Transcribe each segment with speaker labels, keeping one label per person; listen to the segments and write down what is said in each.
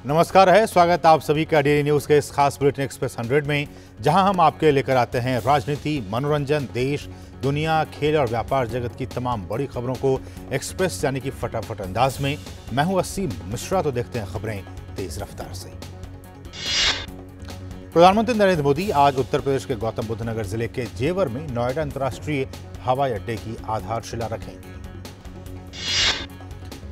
Speaker 1: नमस्कार है, स्वागत आप सभी का डेली न्यूज के इस खास बुलेटिन एक्सप्रेस 100 में, जहां हम आपके लेकर आते हैं राजनीति, मनोरंजन, देश, दुनिया, खेल और व्यापार जगत की तमाम बड़ी खबरों को एक्सप्रेस यानी कि फटाफट अंदाज में। मैं हूं असीम मिश्रा, तो देखते हैं खबरें तेज रफ्तार से। प्रधानमंत्री नरेंद्र मोदी आज उत्तर प्रदेश के गौतम बुद्ध नगर जिले के जेवर में नोएडा अंतर्राष्ट्रीय हवाई अड्डे की आधारशिला रखेंगे।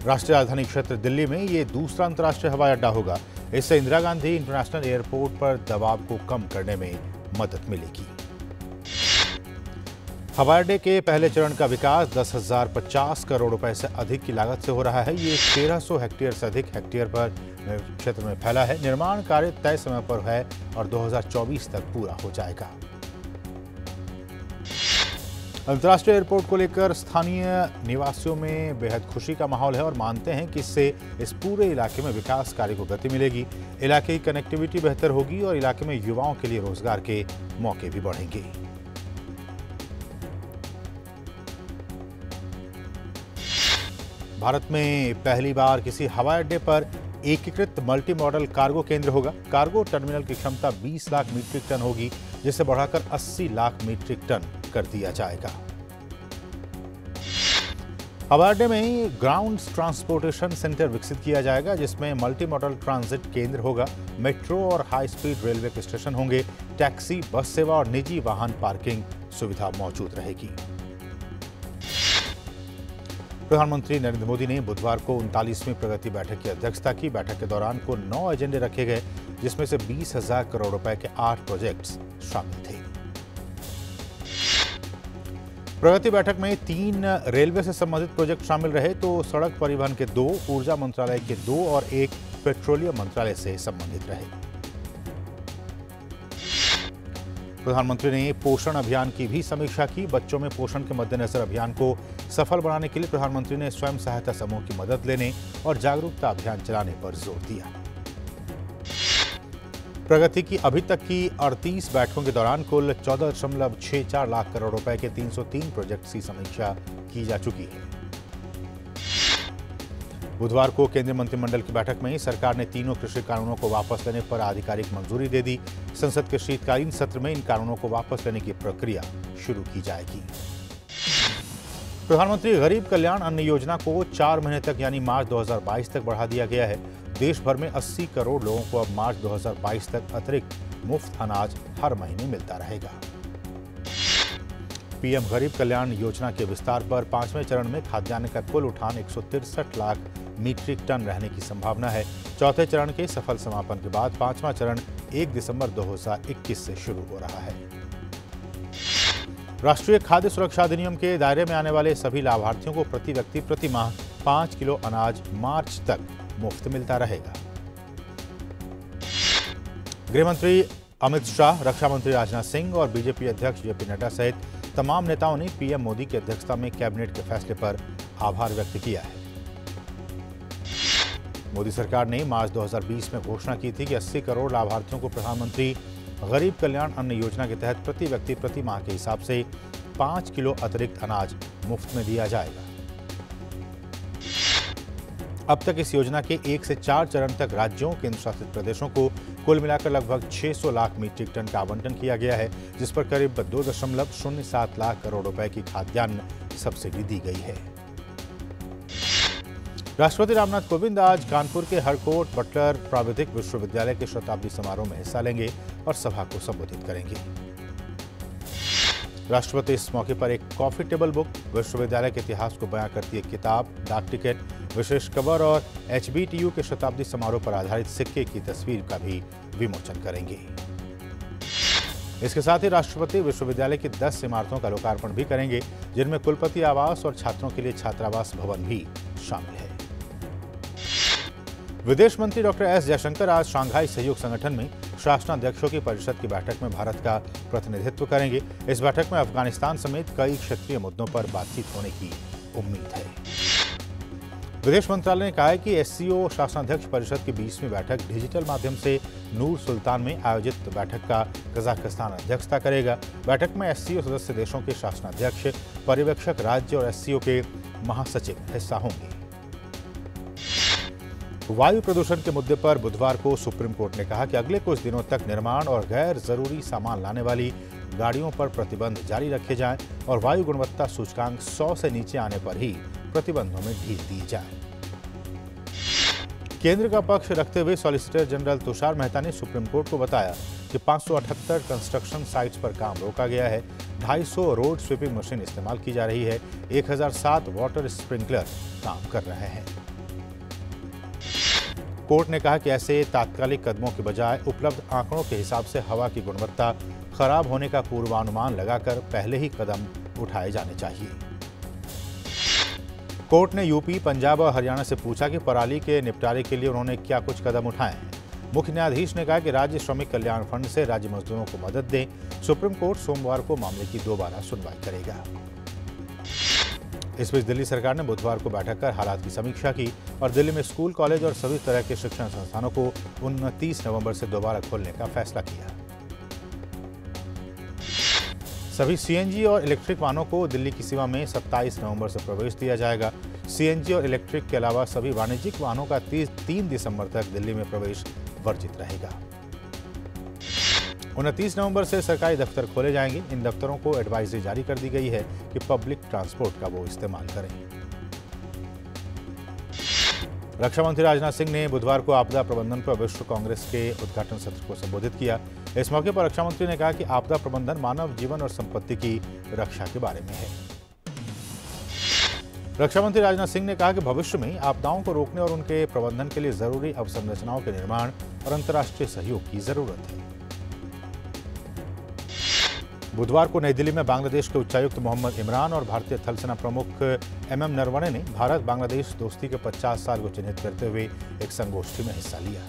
Speaker 1: राष्ट्रीय राजधानी क्षेत्र दिल्ली में ये दूसरा अंतर्राष्ट्रीय हवाई अड्डा होगा। इससे इंदिरा गांधी इंटरनेशनल एयरपोर्ट पर दबाव को कम करने में मदद मिलेगी। हवाई अड्डे के पहले चरण का विकास 10,050 करोड़ रुपए से अधिक की लागत से हो रहा है। ये 1300 हेक्टेयर से अधिक हेक्टेयर पर क्षेत्र में फैला है। निर्माण कार्य तय समय पर है और 2024 तक पूरा हो जाएगा। अंतर्राष्ट्रीय एयरपोर्ट को लेकर स्थानीय निवासियों में बेहद खुशी का माहौल है और मानते हैं कि इससे इस पूरे इलाके में विकास कार्य को गति मिलेगी, इलाके की कनेक्टिविटी बेहतर होगी और इलाके में युवाओं के लिए रोजगार के मौके भी बढ़ेंगे। भारत में पहली बार किसी हवाई अड्डे पर एकीकृत मल्टी मॉडल कार्गो केंद्र होगा। कार्गो टर्मिनल की क्षमता 20 लाख मीट्रिक टन होगी, जिसे बढ़ाकर 80 लाख मीट्रिक टन कर दिया जाएगा। हवाई अड्डे में ही ग्राउंड ट्रांसपोर्टेशन सेंटर विकसित किया जाएगा, जिसमें मल्टी मॉडल ट्रांजिट केंद्र होगा। मेट्रो और हाई स्पीड रेलवे के स्टेशन होंगे। टैक्सी, बस सेवा और निजी वाहन पार्किंग सुविधा मौजूद रहेगी। प्रधानमंत्री नरेंद्र मोदी ने बुधवार को 39वीं प्रगति बैठक की अध्यक्षता की। बैठक के दौरान कुल 9 एजेंडे रखे गए, जिसमें से 20,000 करोड़ रुपए के 8 प्रोजेक्ट्स शामिल थे। प्रगति बैठक में 3 रेलवे से संबंधित प्रोजेक्ट शामिल रहे, तो सड़क परिवहन के 2, ऊर्जा मंत्रालय के 2 और 1 पेट्रोलियम मंत्रालय से संबंधित रहे। प्रधानमंत्री ने पोषण अभियान की भी समीक्षा की। बच्चों में पोषण के मद्देनजर अभियान को सफल बनाने के लिए प्रधानमंत्री ने स्वयं सहायता समूह की मदद लेने और जागरूकता अभियान चलाने पर जोर दिया। प्रगति की अभी तक की 38 बैठकों के दौरान कुल 14.64 लाख करोड़ रुपए के 303 प्रोजेक्ट्स की समीक्षा की जा चुकी है। बुधवार को केंद्रीय मंत्रिमंडल की बैठक में ही सरकार ने तीनों कृषि कानूनों को वापस लेने पर आधिकारिक मंजूरी दे दी। संसद के शीतकालीन सत्र में इन कानूनों को वापस लेने की प्रक्रिया शुरू की जाएगी। प्रधानमंत्री गरीब कल्याण अन्न योजना को 4 महीने तक यानी मार्च 2022 तक बढ़ा दिया गया है। देश भर में 80 करोड़ लोगों को अब मार्च 2022 तक अतिरिक्त मुफ्त अनाज हर महीने मिलता रहेगा। पीएम गरीब कल्याण योजना के विस्तार पर 5वें चरण में खाद्यान्न का कुल उठान 163 लाख मीट्रिक टन रहने की संभावना है। चौथे चरण के सफल समापन के बाद 5वां चरण 1 दिसंबर 2021 से शुरू हो रहा है। राष्ट्रीय खाद्य सुरक्षा अधिनियम के दायरे में आने वाले सभी लाभार्थियों को प्रति व्यक्ति प्रति माह 5 किलो अनाज मार्च तक मुफ्त मिलता रहेगा। गृहमंत्री अमित शाह, रक्षा मंत्री राजनाथ सिंह और बीजेपी अध्यक्ष जेपी नड्डा सहित तमाम नेताओं ने पीएम मोदी की अध्यक्षता में कैबिनेट के फैसले पर आभार व्यक्त किया है। मोदी सरकार ने मार्च 2020 में घोषणा की थी कि 80 करोड़ लाभार्थियों को प्रधानमंत्री गरीब कल्याण अन्न योजना के तहत प्रति व्यक्ति प्रति माह के हिसाब से 5 किलो अतिरिक्त अनाज मुफ्त में दिया जाएगा। अब तक इस योजना के 1 से 4 चरण तक राज्यों, केंद्र शासित प्रदेशों को कुल मिलाकर लगभग 600 लाख मीट्रिक टन का आवंटन किया गया है, जिस पर करीब 2.07 लाख करोड़ रुपए की खाद्यान्न सब्सिडी दी गई है। राष्ट्रपति रामनाथ कोविंद आज कानपुर के हरकोट बटलर प्राविधिक विश्वविद्यालय के शताब्दी समारोह में हिस्सा लेंगे और सभा को संबोधित करेंगे। राष्ट्रपति इस मौके पर एक कॉफी टेबल बुक, विश्वविद्यालय के इतिहास को बयां करती एक किताब, डाक टिकट, विशेष कवर और HBTU के शताब्दी समारोह पर आधारित सिक्के की तस्वीर का भी विमोचन करेंगे। इसके साथ ही राष्ट्रपति विश्वविद्यालय की 10 इमारतों का लोकार्पण भी करेंगे, जिनमें कुलपति आवास और छात्रों के लिए छात्रावास भवन भी शामिल है। विदेश मंत्री डॉक्टर एस जयशंकर आज शंघाई सहयोग संगठन में शासनाध्यक्षों की परिषद की बैठक में भारत का प्रतिनिधित्व करेंगे। इस बैठक में अफगानिस्तान समेत कई क्षेत्रीय मुद्दों पर बातचीत होने की उम्मीद है। विदेश मंत्रालय ने कहा है कि SCO शासनाध्यक्ष परिषद की 20वीं बैठक डिजिटल माध्यम से नूर सुल्तान में आयोजित बैठक का कजाकिस्तान अध्यक्षता करेगा। बैठक में SCO सदस्य देशों के शासनाध्यक्ष, पर्यवेक्षक राज्य और SCO के महासचिव हिस्सा होंगे। वायु प्रदूषण के मुद्दे पर बुधवार को सुप्रीम कोर्ट ने कहा कि अगले कुछ दिनों तक निर्माण और गैर जरूरी सामान लाने वाली गाड़ियों पर प्रतिबंध जारी रखे जाएं और वायु गुणवत्ता सूचकांक 100 से नीचे आने पर ही प्रतिबंधों में ढील दी जाए। केंद्र का पक्ष रखते हुए सॉलिसिटर जनरल तुषार मेहता ने सुप्रीम कोर्ट को बताया कि 578 कंस्ट्रक्शन साइट्स पर काम रोका गया है, 250 रोड स्वीपिंग मशीन इस्तेमाल की जा रही है, 1007 वाटर स्प्रिंकलर काम कर रहे हैं। कोर्ट ने कहा कि ऐसे तात्कालिक कदमों के बजाय उपलब्ध आंकड़ों के हिसाब से हवा की गुणवत्ता खराब होने का पूर्वानुमान लगाकर पहले ही कदम उठाए जाने चाहिए। कोर्ट ने यूपी, पंजाब और हरियाणा से पूछा कि पराली के निपटारे के लिए उन्होंने क्या कुछ कदम उठाए हैं। मुख्य न्यायाधीश ने कहा कि राज्य श्रमिक कल्याण फंड से राज्य मजदूरों को मदद दें। सुप्रीम कोर्ट सोमवार को मामले की दोबारा सुनवाई करेगा। इस बीच दिल्ली सरकार ने बुधवार को बैठक कर हालात की समीक्षा की और दिल्ली में स्कूल, कॉलेज और सभी तरह के शिक्षण संस्थानों को 29 नवंबर से दोबारा खोलने का फैसला किया। सभी सीएनजी और इलेक्ट्रिक वाहनों को दिल्ली की सीमा में 27 नवंबर से प्रवेश दिया जाएगा। सीएनजी और इलेक्ट्रिक के अलावा सभी वाणिज्यिक वाहनों का 3 दिसंबर तक दिल्ली में प्रवेश वर्जित रहेगा। 29 नवंबर से सरकारी दफ्तर खोले जाएंगे। इन दफ्तरों को एडवाइजरी जारी कर दी गई है कि पब्लिक ट्रांसपोर्ट का वो इस्तेमाल करें। रक्षा मंत्री राजनाथ सिंह ने बुधवार को आपदा प्रबंधन पर विश्व कांग्रेस के उद्घाटन सत्र को संबोधित किया। इस मौके पर रक्षा मंत्री ने कहा कि आपदा प्रबंधन मानव जीवन और संपत्ति की रक्षा के बारे में है। रक्षा मंत्री राजनाथ सिंह ने कहा कि भविष्य में आपदाओं को रोकने और उनके प्रबंधन के लिए जरूरी अवसंरचनाओं के निर्माण और अंतर्राष्ट्रीय सहयोग की जरूरत है। बुधवार को नई दिल्ली में बांग्लादेश के उच्चायुक्त मोहम्मद इमरान और भारतीय थल सेना प्रमुख एमएम नरवणे ने भारत बांग्लादेश दोस्ती के 50 साल को चिन्हित करते हुए एक संगोष्ठी में हिस्सा लिया।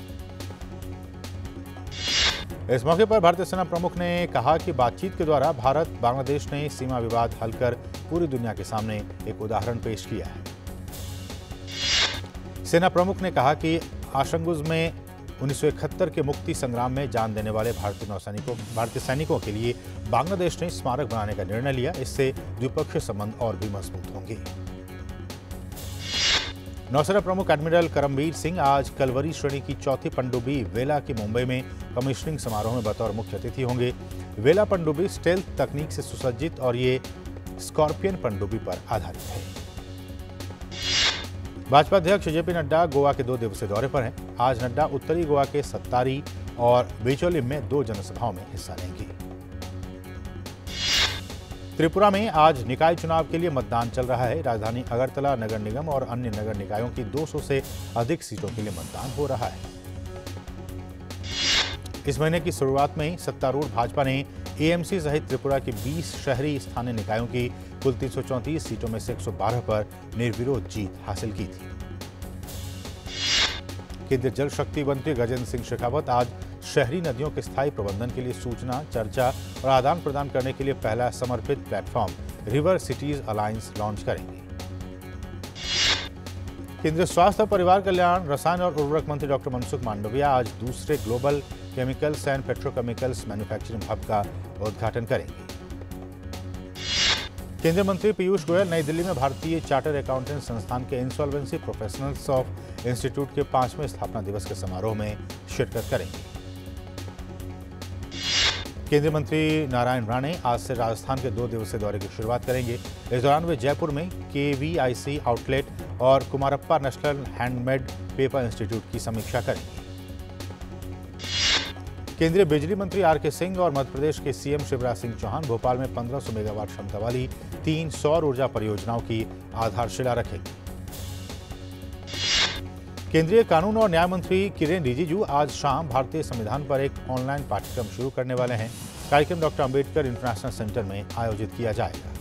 Speaker 1: इस मौके पर भारतीय सेना प्रमुख ने कहा कि बातचीत के द्वारा भारत बांग्लादेश ने सीमा विवाद हल कर पूरी दुनिया के सामने एक उदाहरण पेश किया है। सेना प्रमुख ने कहा कि आशंगुज में 1971 के मुक्ति संग्राम में जान देने वाले भारतीय सैनिकों के लिए बांग्लादेश ने स्मारक बनाने का निर्णय लिया। इससे द्विपक्षीय संबंध और भी मजबूत होंगे। नौसेना प्रमुख एडमिरल करमबीर सिंह आज कलवरी श्रेणी की चौथी पनडुब्बी वेला की मुंबई में कमीशनिंग समारोह में बतौर मुख्य अतिथि होंगे। वेला पनडुब्बी स्टेल्थ तकनीक से सुसज्जित और ये स्कॉर्पियन पनडुब्बी पर आधारित है। भाजपा अध्यक्ष जेपी नड्डा गोवा के 2 दिवसीय दौरे पर हैं। आज नड्डा उत्तरी गोवा के सत्तारी और बिचोलिम में 2 जनसभाओं में हिस्सा लेंगे। त्रिपुरा में आज निकाय चुनाव के लिए मतदान चल रहा है। राजधानी अगरतला नगर निगम और अन्य नगर निकायों की 200 से अधिक सीटों के लिए मतदान हो रहा है। इस महीने की शुरुआत में ही सत्तारूढ़ भाजपा ने एएमसी सहित त्रिपुरा की 20 शहरी स्थानीय निकायों की कुल 334 सीटों में से 112 पर निर्विरोध जीत हासिल की थी। केंद्रीय जल शक्ति मंत्री गजेंद्र सिंह शेखावत आज शहरी नदियों के स्थायी प्रबंधन के लिए सूचना, चर्चा और आदान प्रदान करने के लिए पहला समर्पित platform river cities alliance launch करेंगे। केंद्रीय स्वास्थ्य और परिवार कल्याण, रसायन और उर्वरक मंत्री डॉक्टर मनसुख मांडविया आज दूसरे global chemicals and petrochemicals manufacturing hub का उद्घाटन करेंगे। केंद्रीय मंत्री पीयूष गोयल नई दिल्ली में भारतीय चार्टर्ड अकाउंटेंट संस्थान के इंसॉल्वेंसी प्रोफेशनल्स ऑफ इंस्टीट्यूट के 5वें स्थापना दिवस के समारोह में शिरकत करेंगे। केंद्रीय मंत्री नारायण राणे आज से राजस्थान के 2 दिवसीय दौरे की शुरुआत करेंगे। इस दौरान वे जयपुर में केवीआईसी आउटलेट और Kumarappa national handmade paper institute की समीक्षा करेंगे। केंद्रीय बिजली मंत्री आरके सिंह और मध्य प्रदेश के सीएम शिवराज सिंह चौहान भोपाल में 1500 मेगावाट क्षमता वाली 3 सौर ऊर्जा परियोजनाओं की आधारशिला रखेंगे। केंद्रीय कानून और न्याय मंत्री किरेन रिजिजू आज शाम भारतीय संविधान पर एक ऑनलाइन पाठ्यक्रम शुरू करने वाले हैं। कार्यक्रम डॉक्टर अंबेडकर इंटरनेशनल सेंटर में आयोजित किया जाएगा।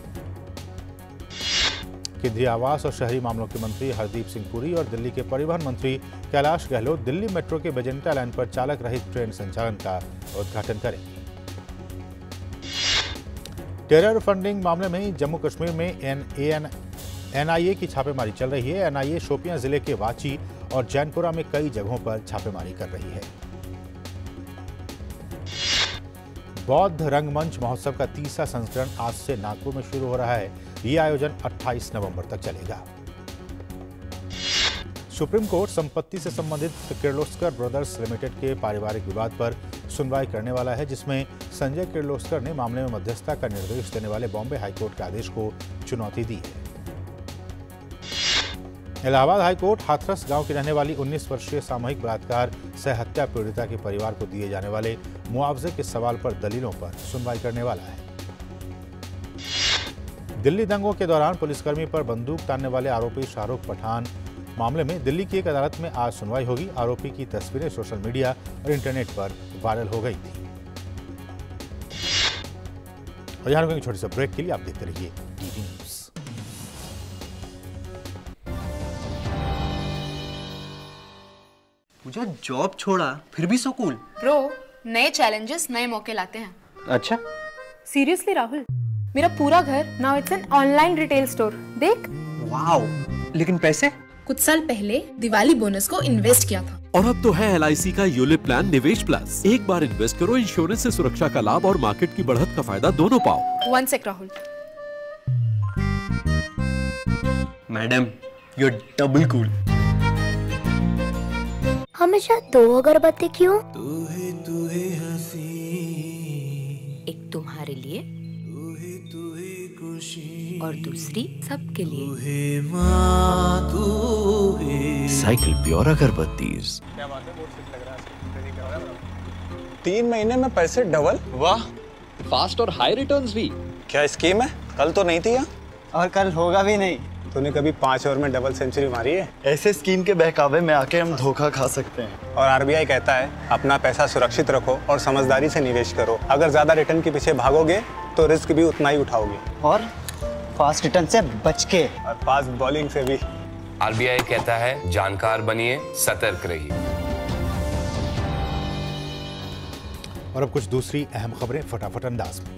Speaker 1: केंद्रीय आवास और शहरी मामलों के मंत्री हरदीप सिंह पुरी और दिल्ली के परिवहन मंत्री कैलाश गहलोत दिल्ली मेट्रो के बेजेंटा लाइन पर चालक रहित ट्रेन संचालन का उद्घाटन करेंगे। टेरर फंडिंग मामले में जम्मू कश्मीर में एनआईए की छापेमारी चल रही है। एनआईए शोपियां जिले के वाची और जैनपुरा में कई जगहों पर छापेमारी कर रही है। बौद्ध रंगमंच महोत्सव का 30वां संस्करण आज से नागपुर में शुरू हो रहा है। यह आयोजन 28 नवंबर तक चलेगा। सुप्रीम कोर्ट संपत्ति से संबंधित किर्लोस्कर ब्रदर्स लिमिटेड के पारिवारिक विवाद पर सुनवाई करने वाला है, जिसमें संजय किर्लोस्कर ने मामले में मध्यस्थता का निर्देश देने वाले बॉम्बे हाईकोर्ट के आदेश को चुनौती दी है। इलाहाबाद हाईकोर्ट हाथरस गांव की रहने वाली 19 वर्षीय सामूहिक बलात्कार सह हत्या पीड़िता के परिवार को दिए जाने वाले मुआवजे के सवाल पर दलीलों पर सुनवाई करने वाला है। दिल्ली दंगों के दौरान पुलिसकर्मी पर बंदूक तानने वाले आरोपी शाहरुख पठान मामले में दिल्ली की एक अदालत में आज सुनवाई होगी। आरोपी की तस्वीरें सोशल मीडिया और इंटरनेट पर वायरल हो गई थी। और यहां रुकेंगे छोटे से ब्रेक के लिए। आप देखते रहिए टीवी न्यूज़।
Speaker 2: पूजा जॉब छोड़ा फिर भी सो कूल।
Speaker 3: ब्रो, नए चैलेंजेस नए मौके लाते हैं।
Speaker 2: अच्छा
Speaker 3: सीरियसली राहुल, मेरा पूरा घर now it's an online retail store. देख।
Speaker 2: वाओ, लेकिन पैसे?
Speaker 3: कुछ साल पहले दिवाली बोनस को इन्वेस्ट किया था।
Speaker 4: और अब तो है LIC का यूलिप प्लान निवेश प्लस। एक बार इन्वेस्ट करो, इंश्योरेंस से सुरक्षा का लाभ और मार्केट की बढ़त का फायदा दोनों पाओ।
Speaker 3: One sec Rahul.
Speaker 2: Madam, you are double cool.
Speaker 5: हमेशा 2 अगरबत्ती क्यों?
Speaker 6: एक तुम्हारे लिए और दूसरी सबके लिए।
Speaker 7: Cycle pure अगरबत्तीज।
Speaker 8: 3 महीने में पैसे डबल।
Speaker 9: वाह, फास्ट और हाई रिटर्न्स भी।
Speaker 8: क्या स्कीम है? कल तो नहीं थी यहाँ।
Speaker 2: और कल होगा भी नहीं।
Speaker 8: तूने कभी 5 ओवर में डबल सेंचुरी मारी है?
Speaker 7: ऐसे स्कीम के बहकावे में आके हम धोखा खा सकते हैं।
Speaker 8: और RBI कहता है अपना पैसा सुरक्षित रखो और समझदारी से निवेश करो। अगर ज्यादा रिटर्न के पीछे भागोगे तो रिस्क भी उतना ही उठाओगे।
Speaker 2: और फास्ट रिटर्न से बच के।
Speaker 8: और फास्ट बॉलिंग से भी।
Speaker 9: RBI कहता है जानकार बनिए, सतर्क रहिए।
Speaker 1: और अब कुछ दूसरी अहम खबरें फटाफट अंदाज में।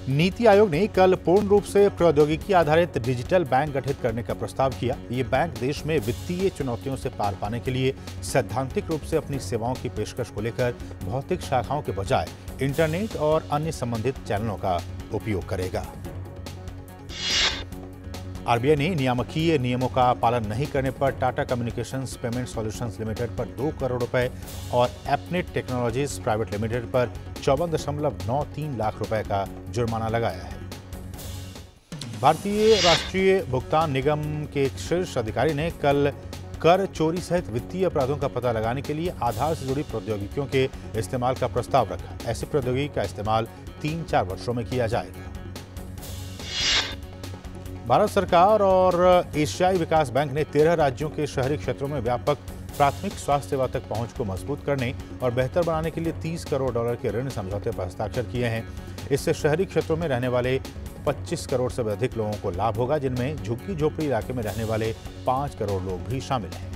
Speaker 1: नीति आयोग ने कल पूर्ण रूप से प्रौद्योगिकी आधारित डिजिटल बैंक गठित करने का प्रस्ताव किया। ये बैंक देश में वित्तीय चुनौतियों से पार पाने के लिए सैद्धांतिक रूप से अपनी सेवाओं की पेशकश को लेकर भौतिक शाखाओं के बजाय इंटरनेट और अन्य संबंधित चैनलों का उपयोग करेगा। RBI ने नियामकीय नियमों का पालन नहीं करने पर Tata communications payment solutions limited पर 2 करोड़ रुपए और एपनेट टेक्नोलॉजीज प्राइवेट लिमिटेड पर 54.93 लाख रुपए का जुर्माना लगाया है। भारतीय राष्ट्रीय भुगतान निगम के एक शीर्ष अधिकारी ने कल कर चोरी सहित वित्तीय अपराधों का पता लगाने के लिए आधार से जुड़ी प्रौद्योगिकियों के इस्तेमाल का प्रस्ताव रखा। ऐसी प्रौद्योगिकी का इस्तेमाल 3-4 वर्षों में किया जाएगा। भारत सरकार और एशियाई विकास बैंक ने 13 राज्यों के शहरी क्षेत्रों में व्यापक प्राथमिक स्वास्थ्य सेवा तक पहुंच को मजबूत करने और बेहतर बनाने के लिए $30 करोड़ के ऋण समझौते पर हस्ताक्षर किए हैं। इससे शहरी क्षेत्रों में रहने वाले 25 करोड़ से अधिक लोगों को लाभ होगा, जिनमें झुग्गी झोपड़ी इलाके में रहने वाले 5 करोड़ लोग भी शामिल हैं।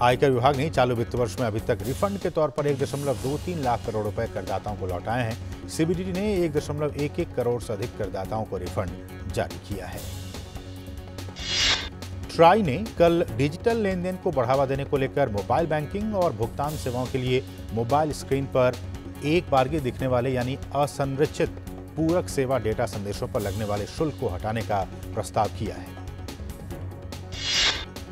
Speaker 1: आयकर विभाग ने चालू वित्त वर्ष में अभी तक रिफंड के तौर पर 1.23 लाख करोड़ रुपए करदाताओं को लौटाए हैं। CBDT ने 1.11 करोड़ से अधिक करदाताओं को रिफंड जारी किया है। ट्राई ने कल डिजिटल लेन देन को बढ़ावा देने को लेकर मोबाइल बैंकिंग और भुगतान सेवाओं के लिए मोबाइल स्क्रीन पर एक बारगी दिखने वाले यानी असंरचित पूरक सेवा डेटा संदेशों पर लगने वाले शुल्क को हटाने का प्रस्ताव किया है।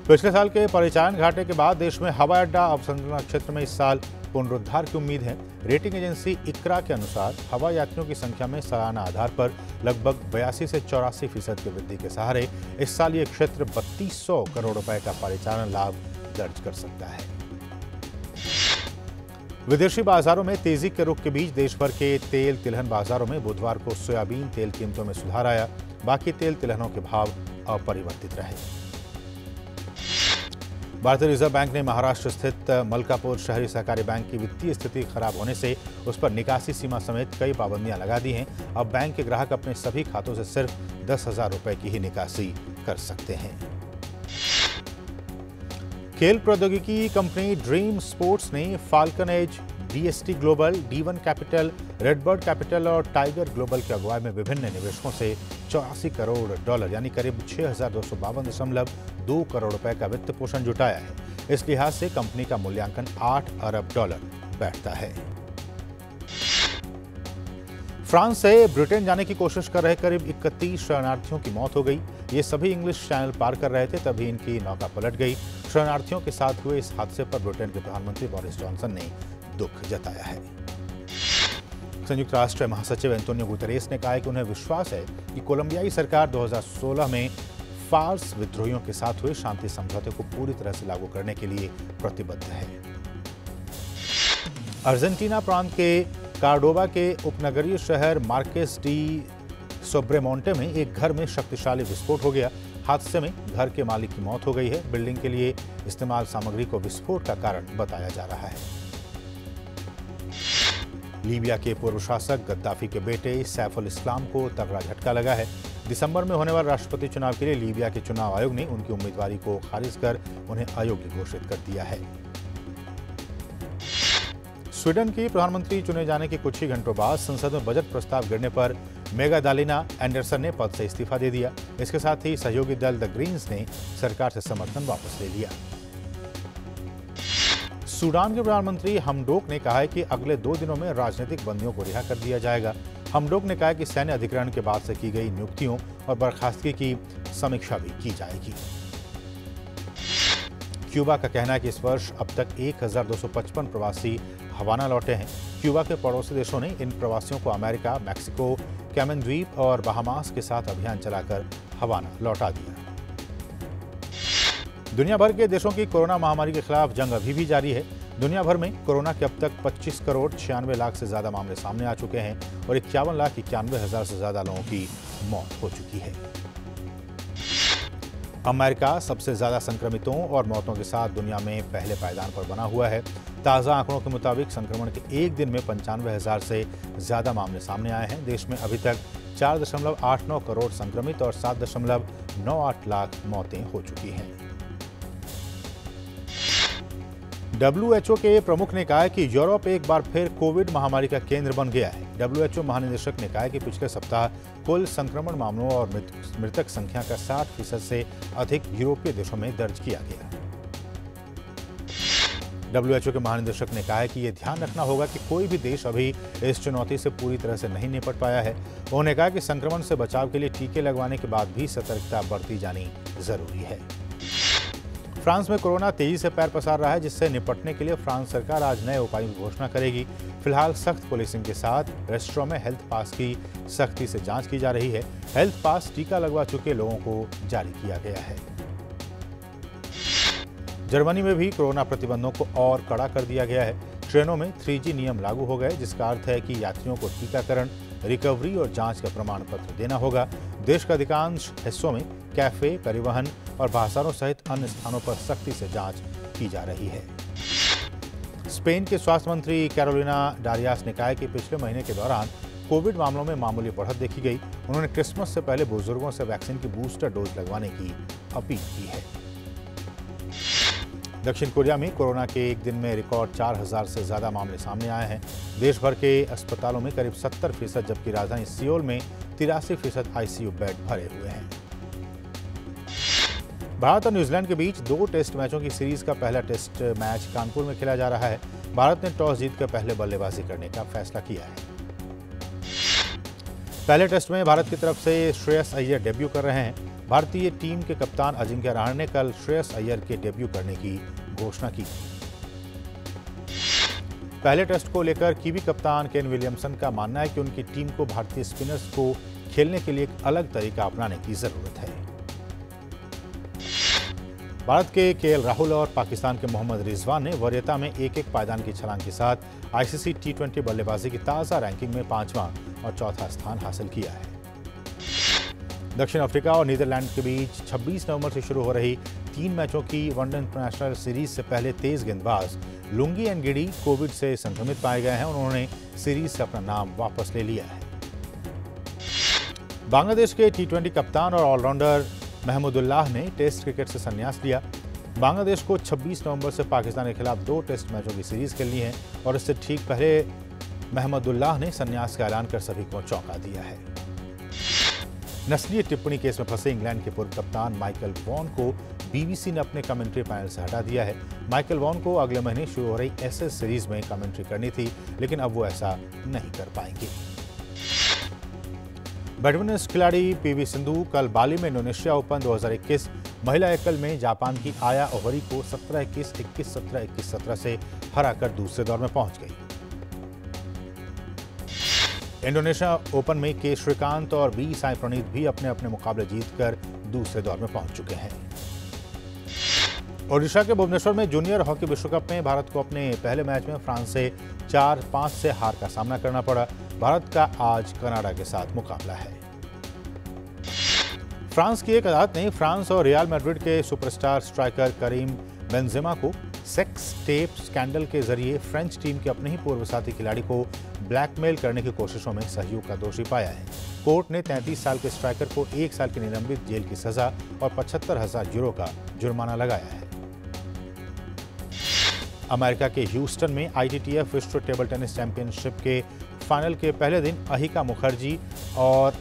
Speaker 1: पिछले साल के परिचालन घाटे के बाद देश में हवाई अड्डा अवसंरचना क्षेत्र में इस साल पुनरुद्धार की उम्मीद है। रेटिंग एजेंसी इक्रा के अनुसार हवाई यात्रियों की संख्या में सालाना आधार पर लगभग 82 से 84% की वृद्धि के सहारे इस साल ये क्षेत्र 3200 करोड़ रुपए का परिचालन लाभ दर्ज कर सकता है। विदेशी बाजारों में तेजी के रुख के बीच देश भर के तेल तिलहन बाजारों में बुधवार को सोयाबीन तेल कीमतों में सुधार आया। बाकी तेल तिलहनों के भाव अपरिवर्तित रहे। भारतीय रिजर्व बैंक ने महाराष्ट्र स्थित मलकापुर शहरी सहकारी बैंक की वित्तीय स्थिति खराब होने से उस पर निकासी सीमा समेत कई पाबंदियां लगा दी हैं। अब बैंक के ग्राहक अपने सभी खातों से सिर्फ 10,000 रुपए की ही निकासी कर सकते हैं। खेल प्रौद्योगिकी कंपनी ड्रीम स्पोर्ट्स ने Falcon Edge, DST Global, D1 Capital, Redbird Capital और टाइगर ग्लोबल की अगुवाई में विभिन्न निवेशकों से $84 करोड़ यानी करीब 6,252.2 करोड़ रुपए का वित्त पोषण जुटाया है। इस लिहाज से कंपनी का मूल्यांकन $8 अरब बैठता है। फ्रांस से ब्रिटेन जाने की कोशिश कर रहे करीब 31 शरणार्थियों की मौत हो गई। ये सभी इंग्लिश चैनल पार कर रहे थे, तभी इनकी नौका पलट गई। शरणार्थियों के साथ हुए इस हादसे पर ब्रिटेन के प्रधानमंत्री बोरिस जॉनसन ने दुख जताया है। संयुक्त राष्ट्र महासचिव एंटोनियो गुतेरेस ने कहा है कि उन्हें विश्वास है कि कोलंबियाई सरकार 2016 में फार्स विद्रोहियों के साथ हुए शांति समझौते को पूरी तरह से लागू करने के लिए प्रतिबद्ध है। अर्जेंटीना प्रांत के कार्डोबा के उपनगरीय शहर मार्केस डी सोब्रेमोंटे में एक घर में शक्तिशाली विस्फोट हो गया। हादसे में घर के मालिक की मौत हो गई है। बिल्डिंग के लिए इस्तेमाल सामग्री को विस्फोट का कारण बताया जा रहा है। लीबिया के पूर्व शासक गद्दाफी के बेटे सैफुल इस्लाम को तगड़ा झटका लगा है। दिसंबर में होने वाले राष्ट्रपति चुनाव के लिए लीबिया के चुनाव आयोग ने उनकी उम्मीदवारी को खारिज कर उन्हें अयोग्य घोषित कर दिया है। स्वीडन की प्रधानमंत्री चुने जाने के कुछ ही घंटों बाद संसद में बजट प्रस्ताव गिरने पर मेगादालिना एंडरसन ने पद से इस्तीफा दे दिया। इसके साथ ही सहयोगी दल द ग्रीन्स ने सरकार से समर्थन वापस ले लिया। सूडान के प्रधानमंत्री हमडोक ने कहा है कि अगले 2 दिनों में राजनीतिक बंदियों को रिहा कर दिया जाएगा। हमडोक ने कहा कि सैन्य अधिग्रहण के बाद से की गई नियुक्तियों और बर्खास्तगी की समीक्षा भी की जाएगी। क्यूबा का कहना है कि इस वर्ष अब तक 1255 प्रवासी हवाना लौटे हैं। क्यूबा के पड़ोसी देशों ने इन प्रवासियों को अमेरिका, मैक्सिको, कैमन द्वीप और बहामास के साथ अभियान चलाकर हवाना लौटा दिया। दुनिया भर के देशों की कोरोना महामारी के खिलाफ जंग अभी भी जारी है। दुनिया भर में कोरोना के अब तक 25 करोड़ 96 लाख से ज्यादा मामले सामने आ चुके हैं और 51,91,000 से ज्यादा लोगों की मौत हो चुकी है। अमेरिका सबसे ज्यादा संक्रमितों और मौतों के साथ दुनिया में पहले पायदान पर बना हुआ है। ताज़ा आंकड़ों के मुताबिक संक्रमण के एक दिन में 95,000 से ज्यादा मामले सामने आए हैं। देश में अभी तक 4.89 करोड़ संक्रमित और 7.98 लाख मौतें हो चुकी हैं। WHO के प्रमुख ने कहा है कि यूरोप एक बार फिर कोविड महामारी का केंद्र बन गया है। WHO महानिदेशक ने कहा है कि पिछले सप्ताह कुल संक्रमण मामलों और मृतक संख्या का 60% से अधिक यूरोपीय देशों में दर्ज किया गया। WHO के महानिदेशक ने कहा है कि यह ध्यान रखना होगा कि कोई भी देश अभी इस चुनौती से पूरी तरह से नहीं निपट पाया है। उन्होंने कहा कि संक्रमण से बचाव के लिए टीके लगवाने के बाद भी सतर्कता बरती जानी जरूरी है। फ्रांस में कोरोना तेजी से पैर पसार रहा है, जिससे निपटने के लिए फ्रांस सरकार आज नए उपायों की घोषणा करेगी। फिलहाल सख्त पुलिसिंग के साथ रेस्टोरेंट में हेल्थ पास की सख्ती से जांच की जा रही है। हेल्थ पास टीका लगवा चुके लोगों को जारी किया गया है। जर्मनी में भी कोरोना प्रतिबंधों को और कड़ा कर दिया गया है। ट्रेनों में 3G नियम लागू हो गए, जिसका अर्थ है कि यात्रियों को टीकाकरण, रिकवरी और जांच का प्रमाण पत्र देना होगा। देश के अधिकांश हिस्सों में कैफे, परिवहन और बाजारों सहित अन्य स्थानों पर सख्ती से जांच की जा रही है। स्पेन के स्वास्थ्य मंत्री कैरोलिना डारियास ने कहा है कि पिछले महीने के दौरान कोविड मामलों में मामूली बढ़त देखी गई। उन्होंने क्रिसमस से पहले बुजुर्गों से वैक्सीन की बूस्टर डोज लगवाने की अपील की है। दक्षिण कोरिया में कोरोना के एक दिन में रिकॉर्ड 4,000 से ज्यादा मामले सामने आए हैं। देश भर के अस्पतालों में करीब 70%, जबकि राजधानी सियोल में 83% ICU बेड भरे हुए हैं। भारत और न्यूजीलैंड के बीच 2 टेस्ट मैचों की सीरीज का पहला टेस्ट मैच कानपुर में खेला जा रहा है। भारत ने टॉस जीतकर पहले बल्लेबाजी करने का फैसला किया है। पहले टेस्ट में भारत की तरफ से श्रेयस अय्यर डेब्यू कर रहे हैं। भारतीय टीम के कप्तान अजिंक्य रहाणे ने कल श्रेयस अय्यर के डेब्यू करने की घोषणा की। पहले टेस्ट को लेकर कीवी कप्तान केन विलियमसन का मानना है कि उनकी टीम को भारतीय स्पिनर्स को खेलने के लिए एक अलग तरीका अपनाने की जरूरत है। भारत के KL राहुल और पाकिस्तान के मोहम्मद रिजवान ने वरीयता में एक पायदान की छलांग के साथ ICC T20 बल्लेबाजी की ताज़ा रैंकिंग में 5वां और 4था स्थान हासिल किया है। दक्षिण अफ्रीका और नीदरलैंड के बीच 26 नवंबर से शुरू हो रही 3 मैचों की वनडे इंटरनेशनल सीरीज से पहले तेज गेंदबाज लुंगी एनगिडी कोविड से संक्रमित पाए गए हैं। उन्होंने सीरीज से अपना नाम वापस ले लिया है। बांग्लादेश के T20 कप्तान और ऑलराउंडर महमूदुल्लाह ने टेस्ट क्रिकेट से संन्यास लिया। बांग्लादेश को 26 नवंबर से पाकिस्तान के खिलाफ 2 टेस्ट मैचों की सीरीज खेलनी है और इससे ठीक पहले महमूदुल्लाह ने संन्यास का ऐलान कर सभी को चौंका दिया है। नस्लीय टिप्पणी केस में फंसे इंग्लैंड के पूर्व कप्तान माइकल वॉन को BBC ने अपने कमेंट्री पैनल से हटा दिया है। माइकल वॉन को अगले महीने शुरू हो रही एशेज सीरीज में कमेंट्री करनी थी, लेकिन अब वो ऐसा नहीं कर पाएंगे। बैडमिंटन खिलाड़ी पीवी सिंधु कल बाली में इंडोनेशिया ओपन 2021 महिला एकल में जापान की आया ओहरी को 17-21, 21-17, 21-17 से हराकर दूसरे दौर में पहुंच गई। इंडोनेशिया ओपन में के श्रीकांत और बी साई प्रणीत भी अपने अपने मुकाबले जीतकर दूसरे दौर में पहुंच चुके हैं। ओडिशा के भुवनेश्वर में जूनियर हॉकी विश्व कप में भारत को अपने पहले मैच में फ्रांस से 4-5 से हार का सामना करना पड़ा। भारत का आज कनाडा के साथ मुकाबला है। फ्रांस की एक अदालत ने फ्रांस और रियल मैड्रिड के सुपरस्टार स्ट्राइकर करीम बेंजेमा को सेक्स टेप स्कैंडल के जरिए फ्रेंच टीम के अपने ही पूर्व साथी खिलाड़ी को ब्लैकमेल करने की कोशिशों में सहयोग का दोषी पाया है। कोर्ट ने 33 साल के स्ट्राइकर को 1 साल की निलंबित जेल की सजा और 75,000 यूरो का जुर्माना लगाया है। अमेरिका के ह्यूस्टन में ITTF विश्व टेबल टेनिस चैंपियनशिप के फाइनल के पहले दिन अहिका मुखर्जी और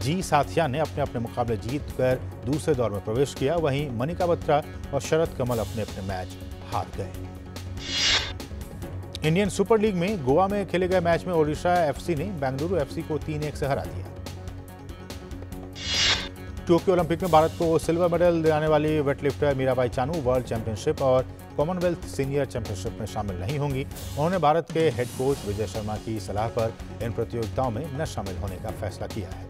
Speaker 1: जी साथिया ने अपने अपने मुकाबले जीतकर दूसरे दौर में प्रवेश किया। वहीं मनिका बत्रा और शरद कमल अपने अपने मैच हार गए। इंडियन सुपर लीग में गोवा में खेले गए मैच में ओडिशा FC ने बेंगलुरु FC को 3-1 से हरा दिया। टोक्यो ओलंपिक में भारत को सिल्वर मेडल दिलाने वाली weightlifter Mirabai Chanu world championship और कॉमनवेल्थ सीनियर चैंपियनशिप में शामिल नहीं होंगी। उन्होंने भारत के हेड कोच विजय शर्मा की सलाह पर इन प्रतियोगिताओं में न शामिल होने का फैसला किया है।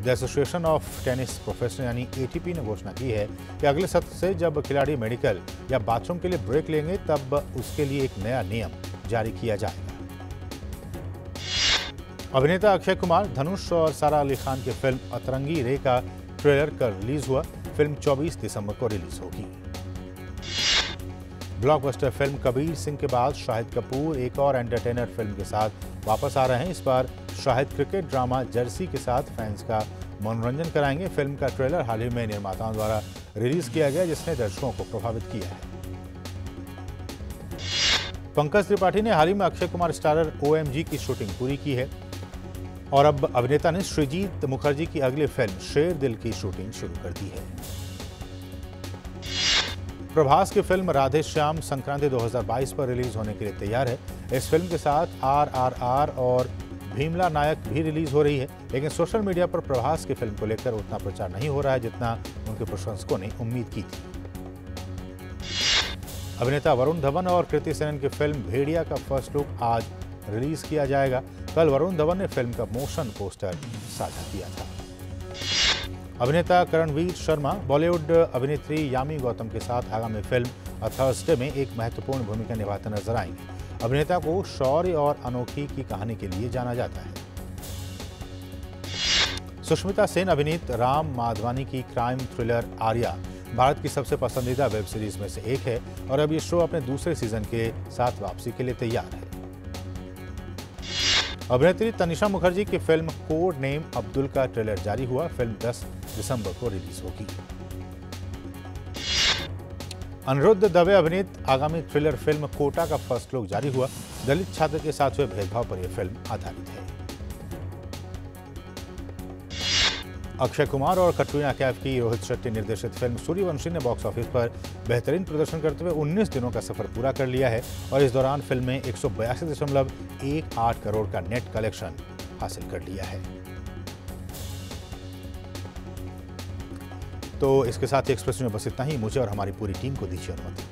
Speaker 1: The association of tennis professional यानी ATP ने घोषणा की है कि अगले सत्र से जब खिलाड़ी मेडिकल या बाथरूम के लिए ब्रेक लेंगे तब उसके लिए एक नया नियम जारी किया जाएगा। अभिनेता अक्षय कुमार, धनुष और सारा अली खान की फिल्म अतरंगी रे का ट्रेलर कल रिलीज हुआ। फिल्म 24 दिसंबर को रिलीज होगी। ब्लॉकबस्टर फिल्म कबीर सिंह के बाद शाहिद कपूर एक और एंटरटेनर फिल्म के साथ वापस आ रहे हैं। इस बार शाहिद क्रिकेट ड्रामा जर्सी के साथ फैंस का मनोरंजन कराएंगे। फिल्म का ट्रेलर हाल ही में निर्माताओं द्वारा रिलीज किया गया, जिसने दर्शकों को प्रभावित किया है। पंकज त्रिपाठी ने हाल ही में अक्षय कुमार स्टारर OMG की शूटिंग पूरी की है और अब अभिनेता ने श्रीजीत मुखर्जी की अगली फिल्म शेर दिल की शूटिंग शुरू कर दी है। प्रभास की फिल्म राधे श्याम संक्रांति 2022 पर रिलीज होने के लिए तैयार है। इस फिल्म के साथ RRR और भीमला नायक भी रिलीज हो रही है, लेकिन सोशल मीडिया पर प्रभास की फिल्म को लेकर उतना प्रचार नहीं हो रहा है जितना उनके प्रशंसकों ने उम्मीद की थी। अभिनेता वरुण धवन और कृति सेनन की फिल्म भेड़िया का फर्स्ट लुक आज रिलीज किया जाएगा। कल वरुण धवन ने फिल्म का मोशन पोस्टर साझा किया था। अभिनेता करणवीर शर्मा बॉलीवुड अभिनेत्री यामी गौतम के साथ आगामी फिल्म अ थर्सडे में एक महत्वपूर्ण भूमिका निभाते नजर आएंगे। अभिनेता को शौर्य और अनोखी की कहानी के लिए जाना जाता है। सुष्मिता सेन अभिनीत राम माधवानी की क्राइम थ्रिलर आर्या भारत की सबसे पसंदीदा वेब सीरीज में से एक है और अब ये शो अपने दूसरे सीजन के साथ वापसी के लिए तैयार है। अभिनेत्री तनिषा मुखर्जी की फिल्म कोड नेम अब्दुल का ट्रेलर जारी हुआ। फिल्म 10 दिसंबर को रिलीज होगी। अनिरुद्ध दवे अभिनीत आगामी थ्रिलर फिल्म कोटा का फर्स्ट लुक जारी हुआ। दलित छात्र के साथ हुए भेदभाव पर यह फिल्म आधारित है। अक्षय कुमार और कटरीना कैफ की रोहित शेट्टी निर्देशित फिल्म सूर्यवंशी ने बॉक्स ऑफिस पर बेहतरीन प्रदर्शन करते हुए 19 दिनों का सफर पूरा कर लिया है और इस दौरान फिल्म ने 182.18 करोड़ का नेट कलेक्शन हासिल कर लिया है। तो इसके साथ एक्सप्रेस में बस इतना ही। मुझे और हमारी पूरी टीम को दीजिए अनुमति।